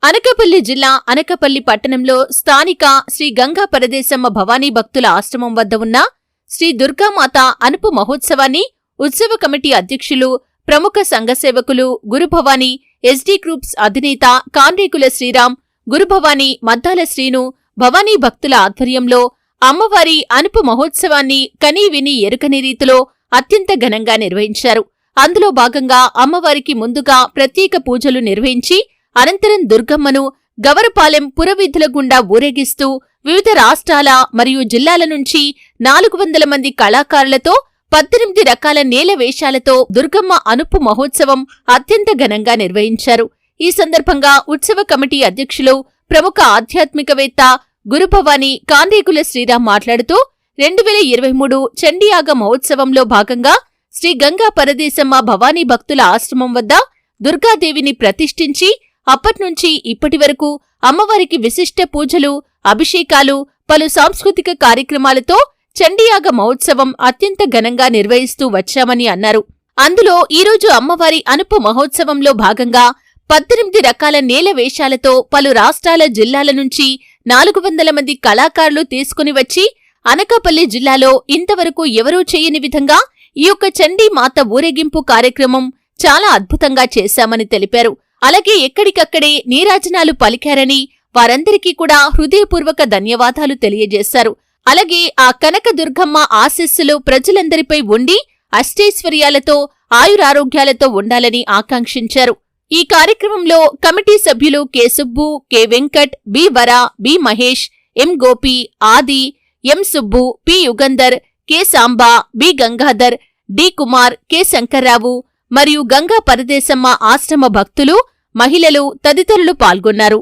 అనకాపల్లి జిల్లా అనకాపల్లి పట్టణంలో స్థానిక శ్రీ గంగా పరదేశమ్మ భవానీ భక్తుల ఆశ్రమం వద్ద ఉన్న శ్రీ దుర్గామాత అనుపు మహోత్సవాన్ని ఉత్సవ కమిటీ అధ్యక్షులు, ప్రముఖ సంఘ సేవకులు గురుభవానీ ఎస్డీ గ్రూప్స్ అధినేత కాండ్రేకుల శ్రీరామ్, గురుభవానీ మద్దాల శ్రీను, భవానీ భక్తుల ఆధ్వర్యంలో అమ్మవారి అనుపు మహోత్సవాన్ని కనీవిని ఎరుకని రీతిలో అత్యంత ఘనంగా నిర్వహించారు. అందులో భాగంగా అమ్మవారికి ముందుగా ప్రత్యేక పూజలు నిర్వహించి అనంతరం దుర్గమ్మను గవరపాలెం పురవీధుల గుండా ఊరేగిస్తూ వివిధ రాష్ట్రాల మరియు జిల్లాల నుంచి 400 మంది కళాకారులతో 18 రకాల నేల వేషాలతో దుర్గమ్మ అనుపు మహోత్సవం అత్యంత ఘనంగా నిర్వహించారు. ఈ సందర్భంగా ఉత్సవ కమిటీ అధ్యక్షులు, ప్రముఖ ఆధ్యాత్మికవేత్త గురుభవానీ కాండ్రేకుల శ్రీరామ్ మాట్లాడుతూ 2023 చండీయాగ మహోత్సవంలో భాగంగా శ్రీ గంగా పరదేశమ్మ భవానీ భక్తుల ఆశ్రమం వద్ద దుర్గాదేవిని ప్రతిష్ఠించి అప్పట్నుంచి ఇప్పటి వరకు అమ్మవారికి విశిష్ట పూజలు, అభిషేకాలు, పలు సాంస్కృతిక కార్యక్రమాలతో చండీయాగ మహోత్సవం అత్యంత ఘనంగా నిర్వహిస్తూ వచ్చామని అన్నారు. అందులో ఈరోజు అమ్మవారి అనుపు మహోత్సవంలో భాగంగా 18 రకాల నేల వేషాలతో పలు రాష్ట్రాల జిల్లాల నుంచి 400 మంది కళాకారులు తీసుకుని వచ్చి అనకాపల్లి జిల్లాలో ఇంతవరకు ఎవరూ చేయని విధంగా ఈ యొక్క చండీ మాత ఊరేగింపు కార్యక్రమం చాలా అద్భుతంగా చేశామని తెలిపారు. అలాగే ఎక్కడికక్కడే నీరాజనాలు పలికారని వారందరికీ కూడా హృదయపూర్వక ధన్యవాదాలు తెలియజేశారు. అలాగే ఆ కనక దుర్గమ్మ ఆశీస్సులు ప్రజలందరిపై ఉండి అష్టైశ్వర్యాలతో ఆయురారోగ్యాలతో ఉండాలని ఆకాంక్షించారు. ఈ కార్యక్రమంలో కమిటీ సభ్యులు K Subbu, K Venkat, B Vara, B Mahesh, M Gopi, Adi, M Subbu, P Yugandhar, K Samba, B Gangadhar, D Kumar, K Shankarrao మరియు గంగా పరదేశమ్మ ఆశ్రమ భక్తులు, మహిళలు తదితరులు పాల్గొన్నారు.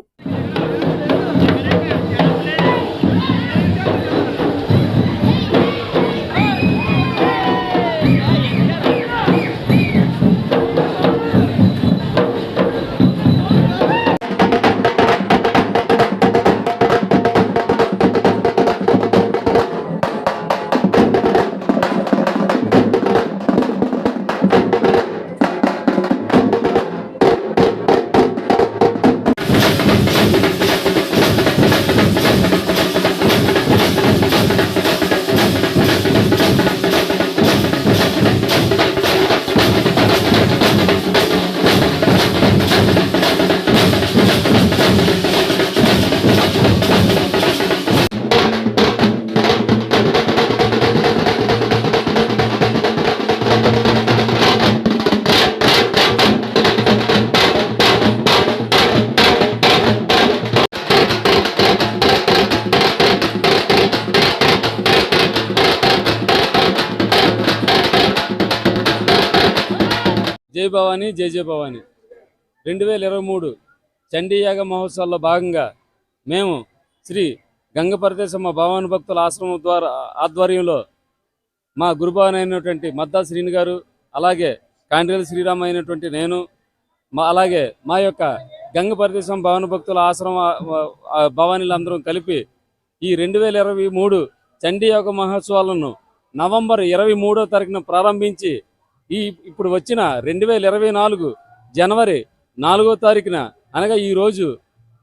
జై భవానీ, జై జై భవానీ. 2023 చండీయాగ మహోత్సవాల్లో భాగంగా మేము శ్రీ గంగపరదేశమ్మ భవానీ భక్తుల ఆశ్రమం ద్వారా ఆధ్వర్యంలో మా గురుభవాని అయినటువంటి మద్దా శ్రీని గారు, అలాగే కాండ్రేకుల శ్రీరామ్ అయినటువంటి నేను, అలాగే మా యొక్క గంగపరదేశమ్మ భవానీ భక్తుల ఆశ్రమ భవానీలందరం కలిపి ఈ 2023 చండీయాగ మహోత్సవాలను నవంబర్ 23వ తారీఖున ప్రారంభించి ఇప్పుడు వచ్చిన 2024 జనవరి 4వ తారీఖున అనగా ఈరోజు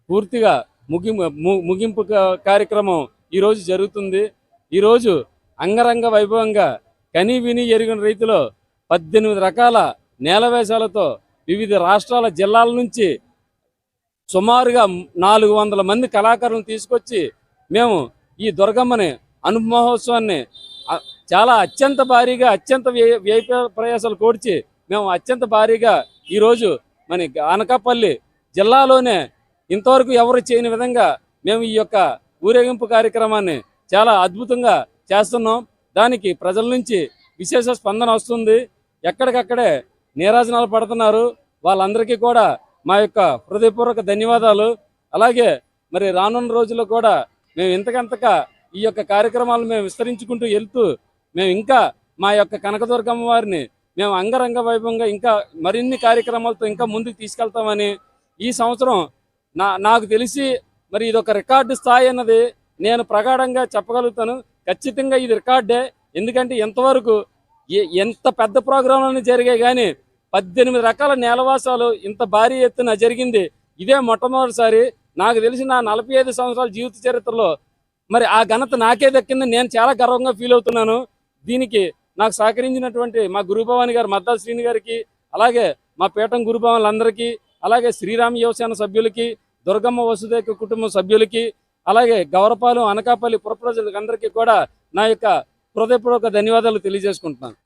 పూర్తిగా ముగింపు కార్యక్రమం ఈరోజు జరుగుతుంది. ఈరోజు అంగరంగ వైభవంగా కనీవిని ఎరిగిన రీతిలో 18 రకాల నేలవేషాలతో వివిధ రాష్ట్రాల జిల్లాల నుంచి సుమారుగా 400 మంది కళాకారులను తీసుకొచ్చి మేము ఈ దుర్గమ్మని అనుపు మహోత్సవాన్ని చాలా అత్యంత భారీగా, అత్యంత వ్యయ ప్రయాసాలు కోర్చి మేము అత్యంత భారీగా ఈరోజు మన అనకాపల్లి జిల్లాలోనే ఇంతవరకు ఎవరు చేయని విధంగా మేము ఈ యొక్క ఊరేగింపు కార్యక్రమాన్ని చాలా అద్భుతంగా చేస్తున్నాం. దానికి ప్రజల నుంచి విశేష స్పందన వస్తుంది. ఎక్కడికక్కడే నీరాజనాలు పడుతున్నారు. వాళ్ళందరికీ కూడా మా యొక్క హృదయపూర్వక ధన్యవాదాలు. అలాగే మరి రానున్న రోజుల్లో కూడా మేము ఇంతకంతగా ఈ యొక్క కార్యక్రమాలను మేము విస్తరించుకుంటూ వెళ్తూ మేము ఇంకా మా యొక్క కనకదుర్గమ్మ వారిని మేము అంగరంగ వైభవంగా ఇంకా మరిన్ని కార్యక్రమాలతో ఇంకా ముందుకు తీసుకెళ్తామని ఈ సంవత్సరం నాకు తెలిసి మరి ఇది ఒక రికార్డు స్థాయి అన్నది నేను ప్రగాఢంగా చెప్పగలుగుతాను. ఖచ్చితంగా ఇది రికార్డే. ఎందుకంటే ఎంతవరకు ఎంత పెద్ద ప్రోగ్రాంలన్నీ జరిగాయి కానీ 18 రకాల నేలవాసాలు ఇంత భారీ ఎత్తున జరిగింది ఇదే మొట్టమొదటిసారి. నాకు తెలిసి నా 45 సంవత్సరాల జీవిత చరిత్రలో మరి ఆ ఘనత నాకే దక్కింది. నేను చాలా గర్వంగా ఫీల్ అవుతున్నాను. దీనికి నాకు సహకరించినటువంటి మా గురుభవాని గారు మద్దాల శ్రీని గారికి, అలాగే మా పీఠం గురుభవానులందరికీ, అలాగే శ్రీరామ యువసేన సభ్యులకి, దుర్గమ్మ వసుదేవ కుటుంబం సభ్యులకి, అలాగే గౌరపాలెం అనకాపల్లి పుర ప్రజలందరికీ కూడా నా యొక్క హృదయపూర్వక ధన్యవాదాలు తెలియజేసుకుంటున్నాను.